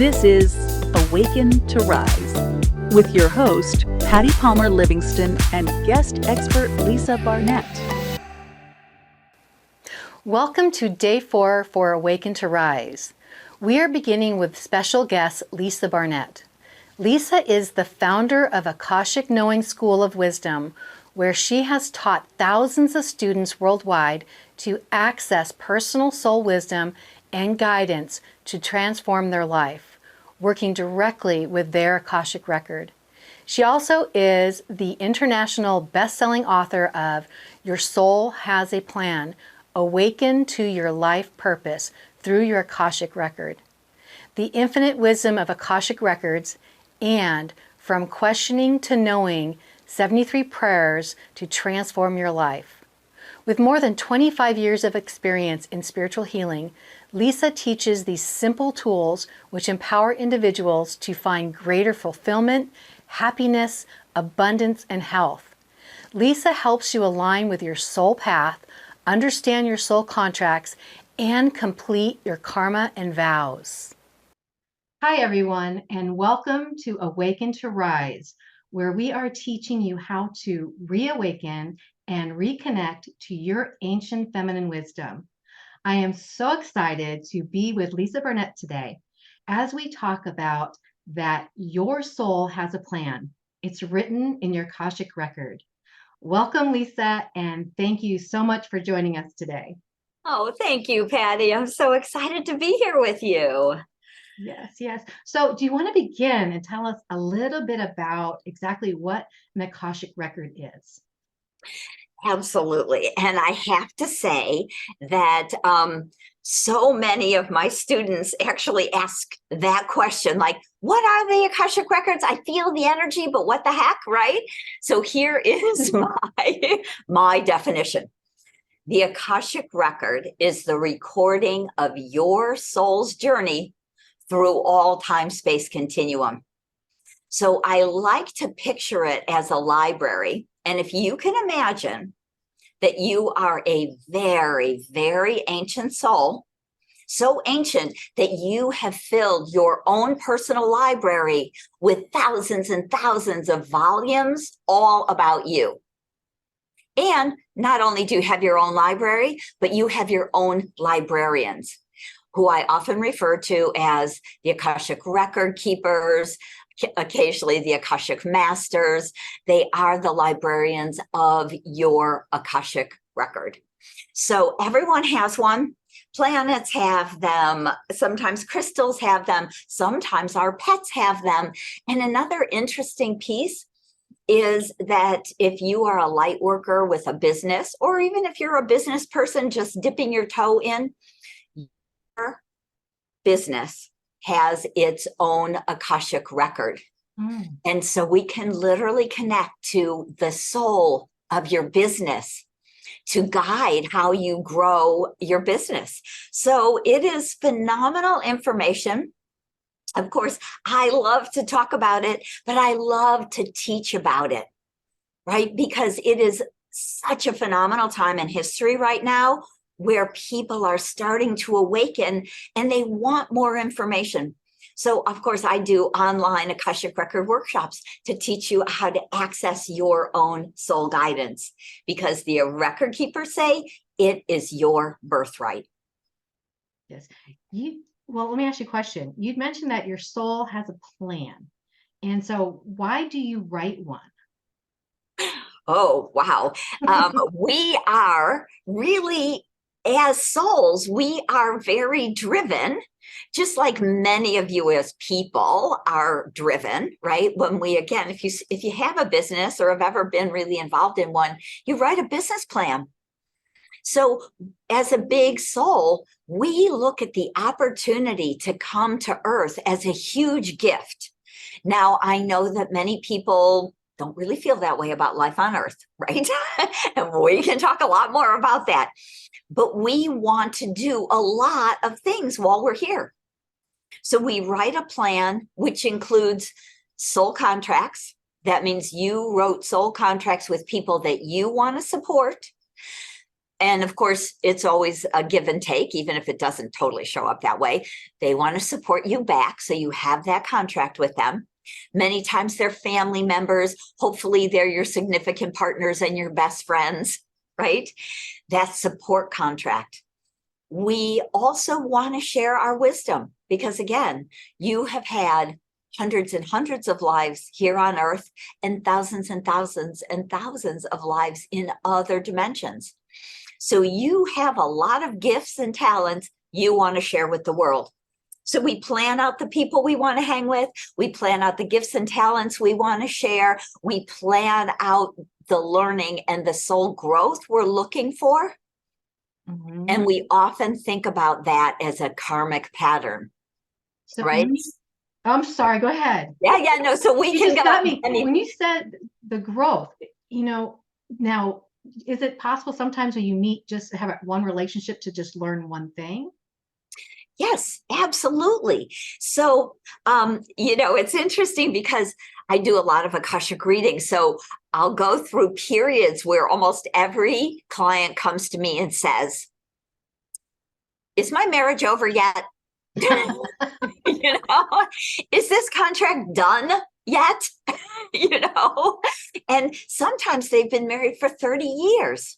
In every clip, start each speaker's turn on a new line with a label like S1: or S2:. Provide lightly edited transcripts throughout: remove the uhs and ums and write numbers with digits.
S1: This is Awaken to Rise with your host, Patti Palmer Livingston, and guest expert Lisa Barnett.
S2: Welcome to Day 4 for Awaken to Rise. We are beginning with special guest Lisa Barnett. Lisa is the founder of AkashicKnowing School of Wisdom, where she has taught thousands of students worldwide to access personal soul wisdom and guidance to transform their life, working directly with their Akashic record. She also is the international best-selling author of Your Soul Has a Plan, Awaken to Your Life Purpose through Your Akashic Record, The Infinite Wisdom of Akashic Records, and From Questioning to Knowing, 73 Prayers to Transform Your Life. With more than 25 years of experience in spiritual healing, Lisa teaches these simple tools which empower individuals to find greater fulfillment, happiness, abundance, and health. Lisa helps you align with your soul path, understand your soul contracts, and complete your karma and vows. Hi, everyone, and welcome to Awaken to Rise, where we are teaching you how to reawaken and reconnect to your ancient feminine wisdom. I am so excited to be with Lisa Barnett today as we talk about that your soul has a plan. It's written in your Akashic record. Welcome, Lisa, and thank you so much for joining us today.
S3: Oh, thank you, Patti. I'm so excited to be here with you.
S2: Yes. So do you want to begin and tell us a little bit about exactly what an Akashic record is?
S3: Absolutely. And I have to say that so many of my students actually ask that question, like, what are the Akashic records? I feel the energy, but what the heck, right? So here is my definition. The Akashic record is the recording of your soul's journey through all time-space continuum. So I like to picture it as a library. And if you can imagine that you are a very, very ancient soul, so ancient that you have filled your own personal library with thousands and thousands of volumes all about you. And not only do you have your own library, but you have your own librarians, who I often refer to as the Akashic record keepers, occasionally the Akashic masters. They are the librarians of your Akashic record. So everyone has one. Planets have them. Sometimes crystals have them. Sometimes our pets have them. And another interesting piece is that if you are a light worker with a business, or even if you're a business person just dipping your toe in, your business has its own Akashic record. And so we can literally connect to the soul of your business to guide how you grow your business. So it is phenomenal information. Of course, I love to talk about it, but I love to teach about it, right? Because it is such a phenomenal time in history right now where people are starting to awaken and they want more information. So, of course, I do online Akashic Record workshops to teach you how to access your own soul guidance, because the record keepers say it is your birthright.
S2: Yes. Well, let me ask you a question. You'd mentioned that your soul has a plan. And so why do you write one?
S3: Oh, wow. We are really, as souls, we are very driven, just like many of you as people are driven, right? When we, again, if you have a business or have ever been really involved in one, you write a business plan. So as a big soul, we look at the opportunity to come to Earth as a huge gift. Now, I know that many people don't really feel that way about life on Earth, right? And we can talk a lot more about that. But we want to do a lot of things while we're here. So we write a plan, which includes soul contracts. That means you wrote soul contracts with people that you want to support. And of course, it's always a give and take, even if it doesn't totally show up that way. They want to support you back, so you have that contract with them. Many times they're family members. Hopefully they're your significant partners and your best friends, right? That support contract. We also want to share our wisdom because, again, you have had hundreds and hundreds of lives here on earth and thousands and thousands and thousands of lives in other dimensions. So you have a lot of gifts and talents you want to share with the world. So we plan out the people we want to hang with. We plan out the gifts and talents we want to share. We plan out the learning and the soul growth we're looking for. Mm-hmm. And we often think about that as a karmic pattern,
S2: so
S3: right?
S2: I'm sorry, go ahead.
S3: Yeah, no, so we can go.
S2: When you said the growth, now, is it possible sometimes when you meet, just have one relationship to just learn one thing?
S3: Yes, absolutely. So, it's interesting because I do a lot of Akashic readings. So I'll go through periods where almost every client comes to me and says, is my marriage over yet? Is this contract done yet? And sometimes they've been married for 30 years.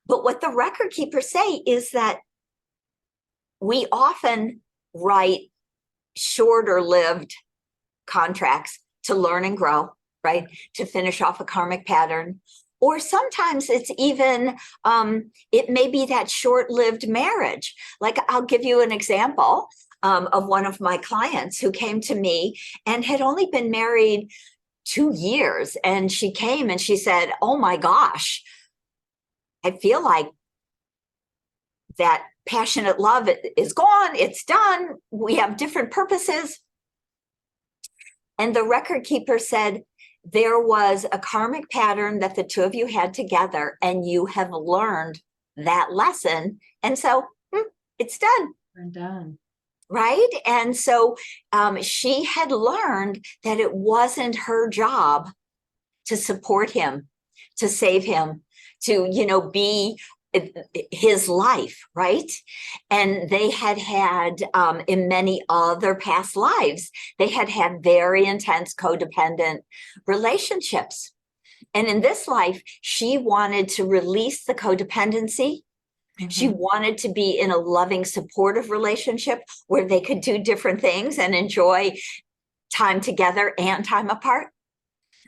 S3: But what the record keepers say is that we often write shorter lived contracts to learn and grow, right? To finish off a karmic pattern. Or sometimes it's even, it may be that short-lived marriage. Like I'll give you an example of one of my clients who came to me and had only been married 2 years. And she came and she said, oh my gosh, I feel like that passionate love is gone. It's done. We have different purposes. And the record keeper said, there was a karmic pattern that the two of you had together and you have learned that lesson. And so it's done.
S2: I'm done.
S3: Right. And so she had learned that it wasn't her job to support him, to save him, to, be his life, right? And they had in many other past lives, they had very intense codependent relationships. And in this life, she wanted to release the codependency. Mm-hmm. She wanted to be in a loving, supportive relationship where they could do different things and enjoy time together and time apart.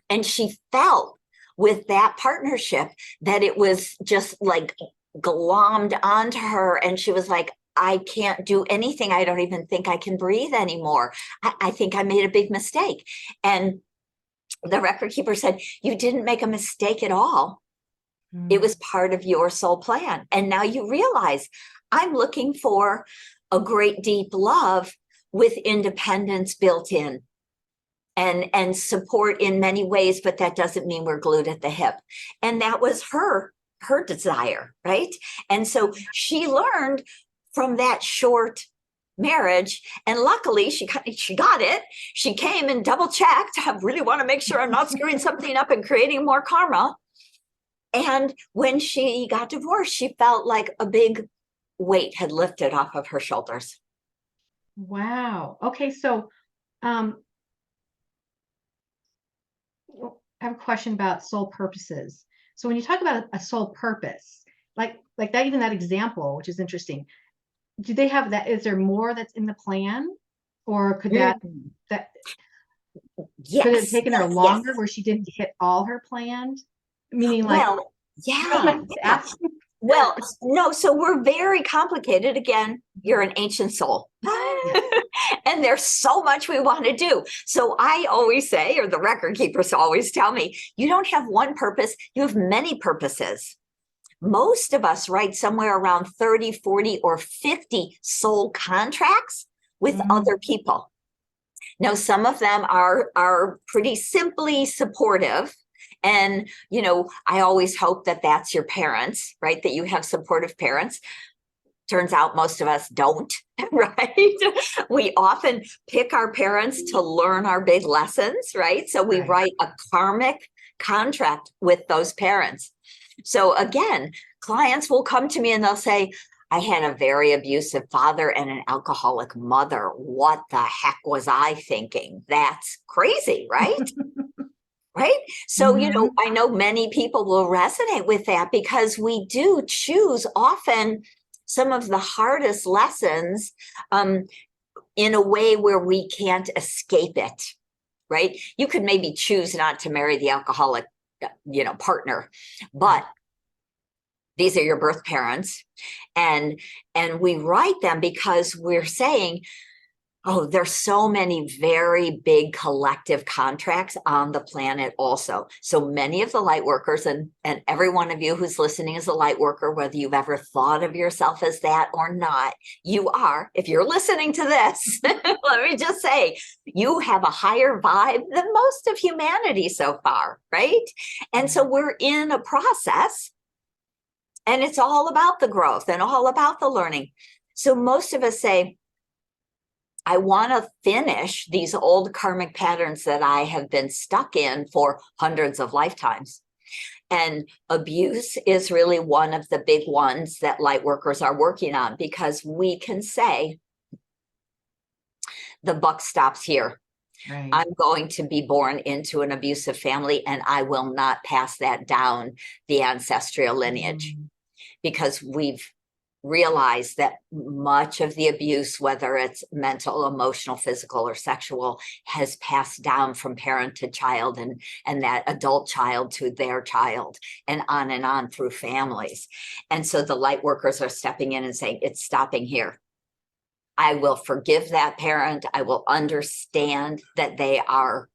S3: And she felt with that partnership that it was just like glommed onto her. And she was like, I can't do anything. I don't even think I can breathe anymore. I think I made a big mistake. And the record keeper said, you didn't make a mistake at all. It was part of your soul plan. And now you realize I'm looking for a great deep love with independence built in. And support in many ways, but that doesn't mean we're glued at the hip. And that was her desire, right? And so she learned from that short marriage, and luckily she got it. She came and double checked. I really want to make sure I'm not screwing something up and creating more karma. And when she got divorced, she felt like a big weight had lifted off of her shoulders.
S2: Wow. Okay, so I have a question about soul purposes. So when you talk about a soul purpose, like that, even that example, which is interesting, do they have that? Is there more that's in the plan, or could
S3: yes,
S2: could it have taken her longer where she didn't hit all her planned? Meaning, like,
S3: well, no. So we're very complicated. Again, you're an ancient soul. And there's so much we want to do. So I always say, or the record keepers always tell me, you don't have one purpose, you have many purposes. Most of us write somewhere around 30, 40, or 50 soul contracts with other people. Now, some of them are pretty simply supportive. And, I always hope that that's your parents, right? That you have supportive parents. Turns out most of us don't, right? We often pick our parents to learn our big lessons, right? So we write a karmic contract with those parents. So again, clients will come to me and they'll say, I had a very abusive father and an alcoholic mother. What the heck was I thinking? That's crazy, right? Right? So, I know many people will resonate with that because we do choose often some of the hardest lessons in a way where we can't escape it, right? You could maybe choose not to marry the alcoholic, partner, but these are your birth parents. And we write them because we're saying, oh, there's so many very big collective contracts on the planet also. So many of the light workers, and every one of you who's listening is a light worker, whether you've ever thought of yourself as that or not, you are. If you're listening to this, let me just say, you have a higher vibe than most of humanity so far, right? And so we're in a process, and it's all about the growth and all about the learning. So most of us say, I want to finish these old karmic patterns that I have been stuck in for hundreds of lifetimes. And abuse is really one of the big ones that light workers are working on, because we can say, the buck stops here. Right. I'm going to be born into an abusive family, and I will not pass that down the ancestral lineage, because we've realize that much of the abuse, whether it's mental, emotional, physical, or sexual, has passed down from parent to child, and that adult child to their child, and on through families. And so the light workers are stepping in and saying, it's stopping here. I will forgive that parent. I will understand that they are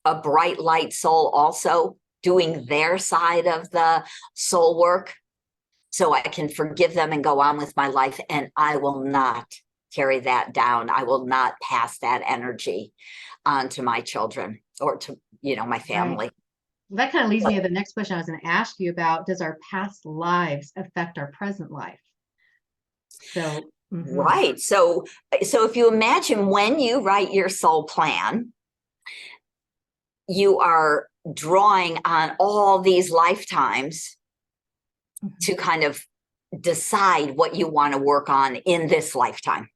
S3: a bright light soul also doing their side of the soul work. So I can forgive them and go on with my life, and I will not carry that down. I will not pass that energy on to my children or to, my family.
S2: Right. That kind of leads me to the next question I was going to ask you about. Does our past lives affect our present life? So,
S3: right. So if you imagine when you write your soul plan, you are drawing on all these lifetimes to kind of decide what you want to work on in this lifetime.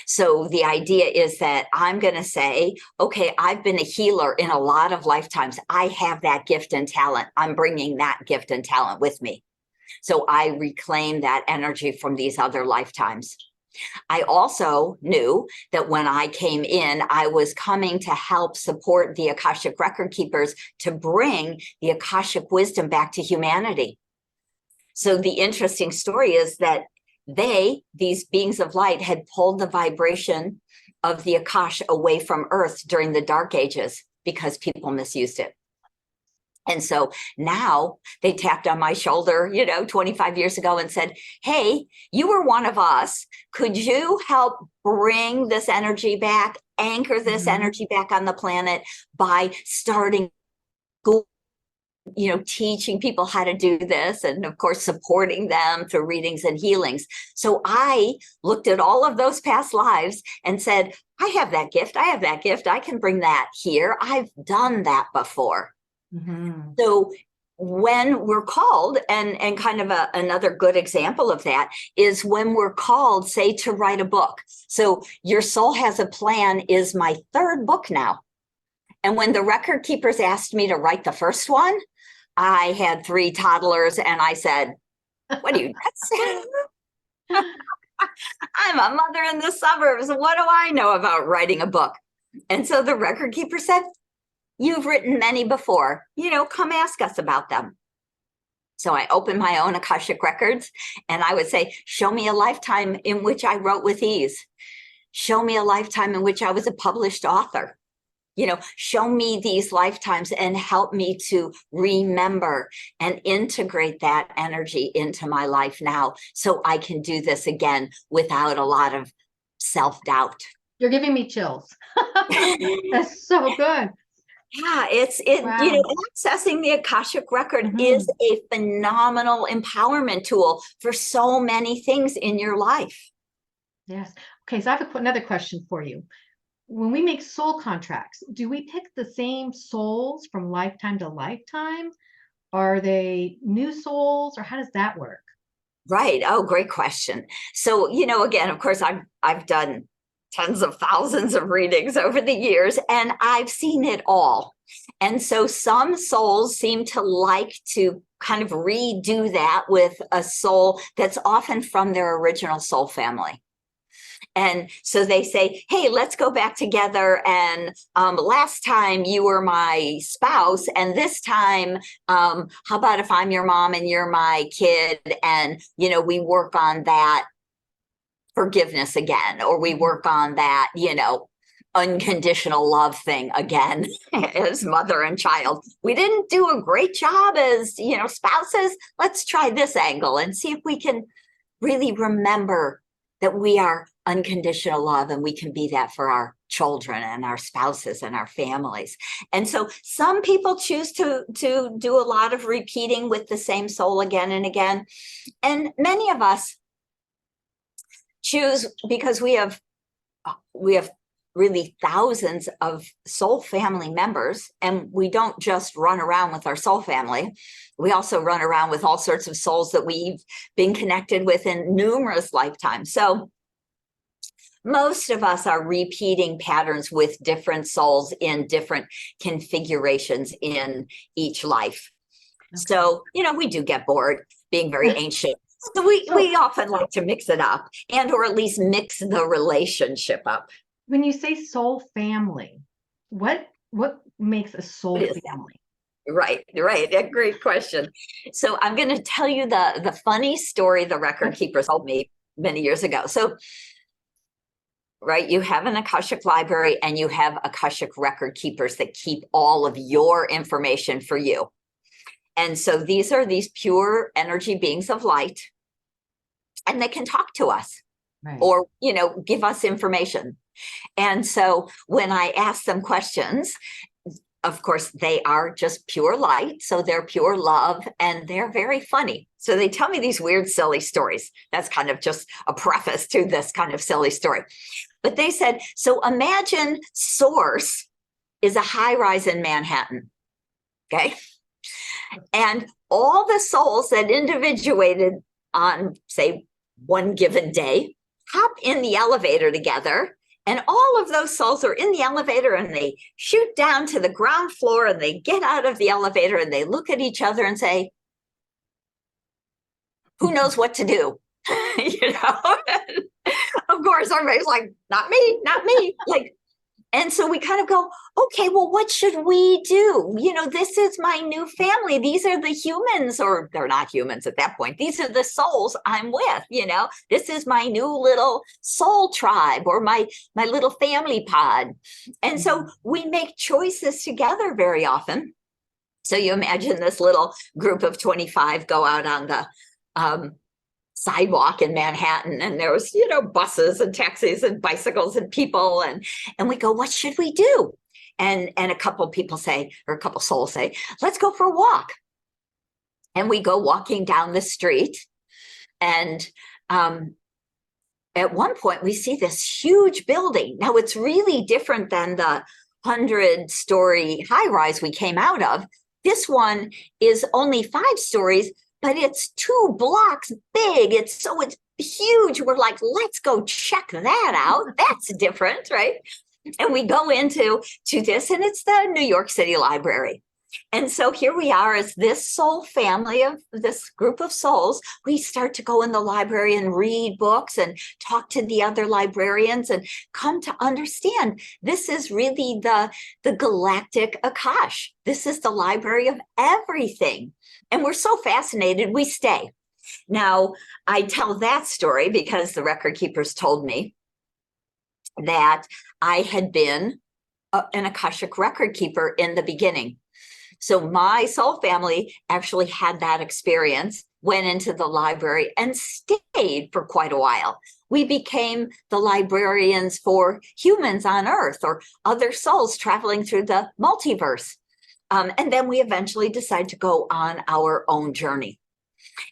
S3: So the idea is that I'm going to say, okay, I've been a healer in a lot of lifetimes. I have that gift and talent. I'm bringing that gift and talent with me. So I reclaim that energy from these other lifetimes. I also knew that when I came in, I was coming to help support the Akashic record keepers to bring the Akashic wisdom back to humanity. So the interesting story is that these beings of light, had pulled the vibration of the Akash away from Earth during the Dark Ages because people misused it. And so now they tapped on my shoulder, 25 years ago and said, hey, you were one of us. Could you help bring this energy back, anchor this energy back on the planet by starting school? Teaching people how to do this, and of course, supporting them through readings and healings. So I looked at all of those past lives and said, I have that gift. I have that gift. I can bring that here. I've done that before. So when we're called, and kind of another good example of that is when we're called, say, to write a book. So Your Soul Has a Plan is my third book now. And when the record keepers asked me to write the first one, I had 3 toddlers, and I said, what are you nuts? I'm a mother in the suburbs. What do I know about writing a book? And so the record keeper said, you've written many before, come ask us about them. So I opened my own Akashic records, and I would say, show me a lifetime in which I wrote with ease. Show me a lifetime in which I was a published author. Show me these lifetimes and help me to remember and integrate that energy into my life now, so I can do this again without a lot of self-doubt.
S2: You're giving me chills. That's so good.
S3: Yeah, accessing the Akashic record is a phenomenal empowerment tool for so many things in your life.
S2: Yes. Okay, so I have another question for you. When we make soul contracts, do we pick the same souls from lifetime to lifetime?
S4: Are they new souls, or how does that work?
S3: Right. Oh, great question. So, again, of course, I've done tens of thousands of readings over the years, and I've seen it all. And so some souls seem to like to kind of redo that with a soul that's often from their original soul family. And so they say, hey, let's go back together. And last time you were my spouse. And this time, how about if I'm your mom and you're my kid? And, we work on that forgiveness again, or we work on that, unconditional love thing again as mother and child. We didn't do a great job as, spouses. Let's try this angle and see if we can really remember that we are unconditional love, and we can be that for our children and our spouses and our families. And so some people choose to do a lot of repeating with the same soul again and again. And many of us choose because we have really thousands of soul family members, and we don't just run around with our soul family. We also run around with all sorts of souls that we've been connected with in numerous lifetimes. So most of us are repeating patterns with different souls in different configurations in each life. Okay. So, we do get bored being very ancient. So we often like to mix it up, and or at least mix the relationship up.
S4: When you say soul family, what makes a soul family?
S3: Right. A great question. So I'm going to tell you the funny story the record keeper told me many years ago. So, right, you have an Akashic Library, and you have Akashic record keepers that keep all of your information for you. And so these are these pure energy beings of light, and they can talk to us, right, or, give us information. And so when I ask them questions, of course, they are just pure light. So they're pure love, and they're very funny. So they tell me these weird, silly stories. That's kind of just a preface to this kind of silly story. But they said, so imagine Source is a high rise in Manhattan. Okay. And all the souls that individuated on, say, one given day hop in the elevator together. And all of those souls are in the elevator, and they shoot down to the ground floor, and they get out of the elevator, and they look at each other and say, who knows what to do? Of course, everybody's like, not me. And so we kind of go, okay, well, what should we do? This is my new family. These are the humans, or they're not humans at that point. These are the souls I'm with, this is my new little soul tribe, or my little family pod. And so we make choices together very often. So you imagine this little group of 25 go out on the sidewalk in Manhattan, and there was, buses and taxis and bicycles and people, and we go, what should we do? And a couple people say, or a couple souls say, let's go for a walk. And we go walking down the street, and at one point we see this huge building. Now it's really different than the 100-story high rise we came out of. This one is only 5 stories, but it's 2 blocks big. It's huge. We're like, let's go check that out. That's different, right? And we go into this, and it's the New York City Library. And so here we are as this soul family of this group of souls. We start to go in the library and read books and talk to the other librarians, and come to understand this is really the galactic Akash. This is the library of everything. And we're so fascinated, we stay. Now, I tell that story because the record keepers told me that I had been an Akashic record keeper in the beginning. So my soul family actually had that experience, went into the library, and stayed for quite a while. We became the librarians for humans on Earth, or other souls traveling through the multiverse. And then we eventually decided to go on our own journey.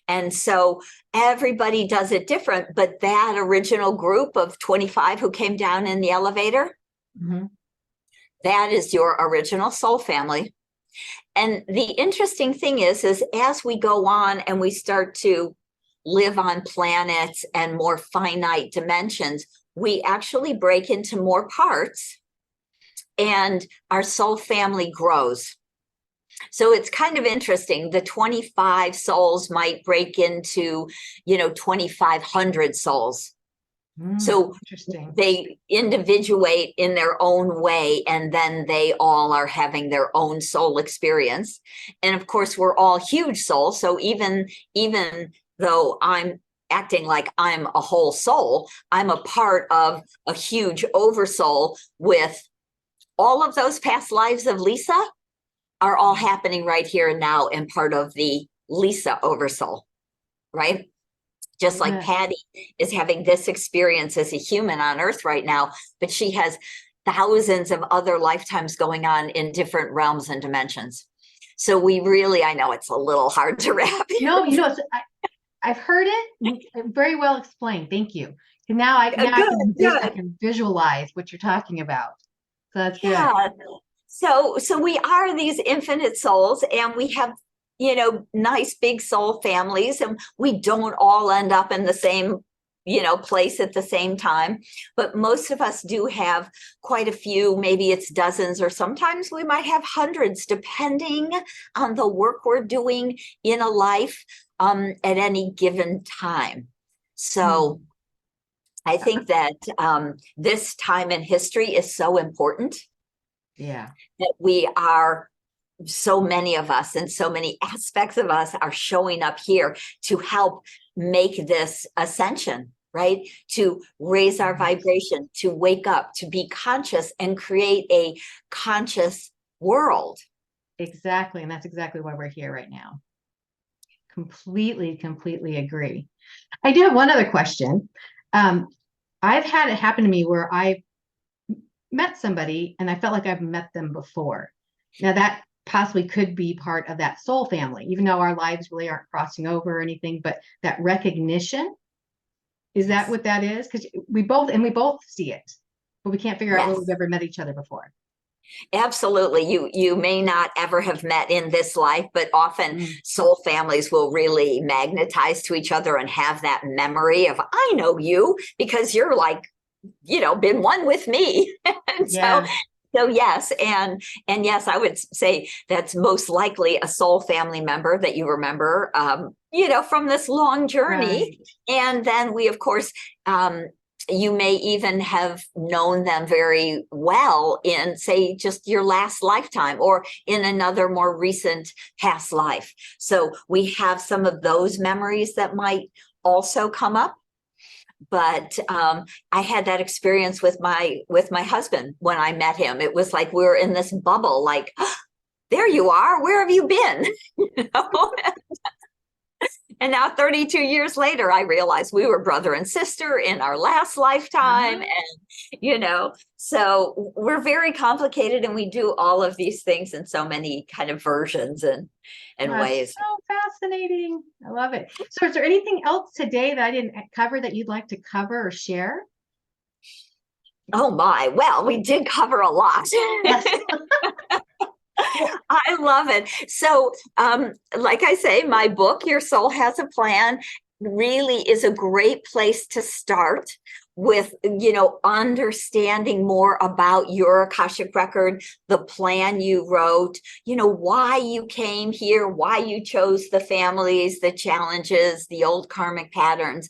S3: And so everybody does it different, but that original group of 25 who came down in the elevator, that is your original soul family. And the interesting thing is as we go on and we start to live on planets and more finite dimensions, we actually break into more parts and our soul family grows. So it's kind of interesting. The 25 souls might break into, 2,500 souls. So
S4: interesting.
S3: they individuate in their own way, and then they all are having their own soul experience. And of course, we're all huge souls. So even though I'm acting like I'm a whole soul, I'm a part of a huge oversoul with all of those past lives of Lisa are all happening right here and now and part of the Lisa oversoul, right? Just like Patti is having this experience as a human on Earth right now, but she has thousands of other lifetimes going on in different realms and dimensions. So we really, I know it's a little hard to wrap.
S4: No, I've heard it very well explained. Thank you. And now I can visualize what you're talking about. So that's good.
S3: Yeah. So we are these infinite souls, and we have, nice big soul families, and we don't all end up in the same, place at the same time. But most of us do have quite a few, maybe it's dozens, or sometimes we might have hundreds, depending on the work we're doing in a life at any given time. So I think that this time in history is so important.
S4: Yeah.
S3: That we are, so many of us and so many aspects of us are showing up here to help make this ascension, right? To raise our vibration, to wake up, to be conscious and create a conscious world.
S4: Exactly. And that's exactly why we're here right now. Completely agree. I do have one other question. I've had it happen to me where I met somebody and I felt like I've met them before. Now that possibly could be part of that soul family, even though our lives really aren't crossing over or anything, but that recognition, is that what that is? Because we both see it, but we can't figure out whether we've ever met each other before.
S3: Absolutely. You may not ever have met in this life, but often soul families will really magnetize to each other and have that memory of, I know you because you're like, been one with me. And so yes. And yes, I would say that's most likely a soul family member that you remember, from this long journey. Right. And then we, of course, you may even have known them very well in, say, just your last lifetime or in another more recent past life. So we have some of those memories that might also come up. But I had that experience with my husband when I met him. It was like we were in this bubble, like, oh, there you are. Where have you been? And now 32 years later, I realized we were brother and sister in our last lifetime. And, so we're very complicated, and we do all of these things in so many kind of versions and ways.
S4: So fascinating. I love it. So is there anything else today that I didn't cover that you'd like to cover or share?
S3: Oh my, well, we did cover a lot. Yes. I love it. So, like I say, my book, Your Soul Has a Plan, really is a great place to start with, understanding more about your Akashic record, the plan you wrote, why you came here, why you chose the families, the challenges, the old karmic patterns,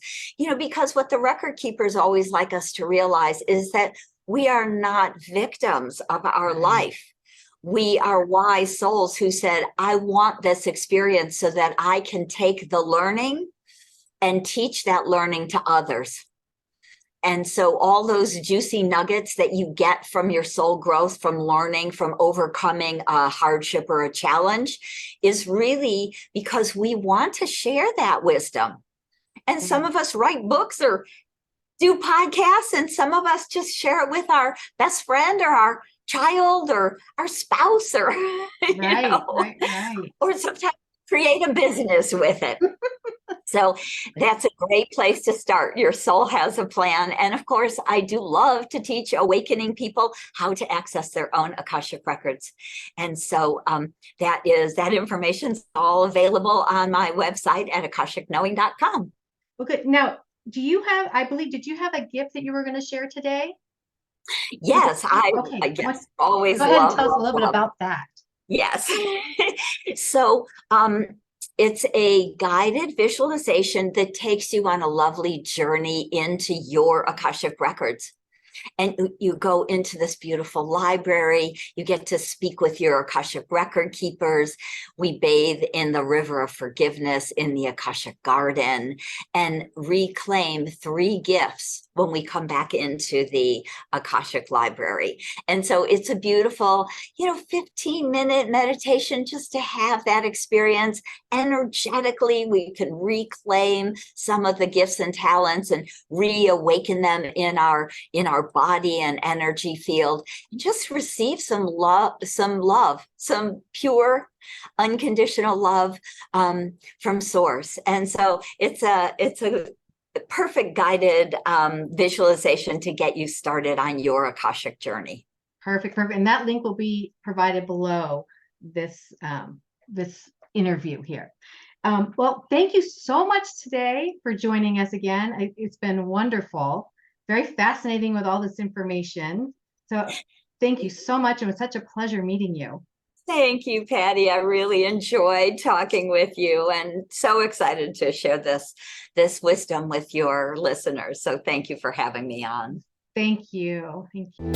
S3: because what the record keepers always like us to realize is that we are not victims of our life. We are wise souls who said, I want this experience so that I can take the learning and teach that learning to others. And so all those juicy nuggets that you get from your soul growth, from learning, from overcoming a hardship or a challenge, is really because we want to share that wisdom. And some of us write books or do podcasts, and some of us just share it with our best friend or our child or our spouse, or
S4: right.
S3: or sometimes create a business with it. So that's a great place to start. Your soul has a plan. And of course, I do love to teach awakening people how to access their own Akashic records. And so that information's all available on my website at AkashicKnowing.com.
S4: Well, good. Now, did you have a gift that you were going to share today?
S3: Yes, I guess always love.
S4: Go ahead and tell us a little bit about that.
S3: Yes. So it's a guided visualization that takes you on a lovely journey into your Akashic records. And you go into this beautiful library. You get to speak with your Akashic record keepers. We bathe in the river of forgiveness in the Akashic garden and reclaim 3 gifts when we come back into the Akashic library. And so it's a beautiful, 15-minute meditation just to have that experience. Energetically, we can reclaim some of the gifts and talents and reawaken them in our body and energy field, and just receive some love, some pure, unconditional love from source. And so it's a perfect guided visualization to get you started on your Akashic journey.
S4: Perfect. And that link will be provided below this interview here. Well, thank you so much today for joining us again. It's been wonderful. Very fascinating with all this information. So thank you so much. It was such a pleasure meeting you.
S3: Thank you, Patti. I really enjoyed talking with you and so excited to share this wisdom with your listeners. So thank you for having me on.
S4: Thank you. Thank you.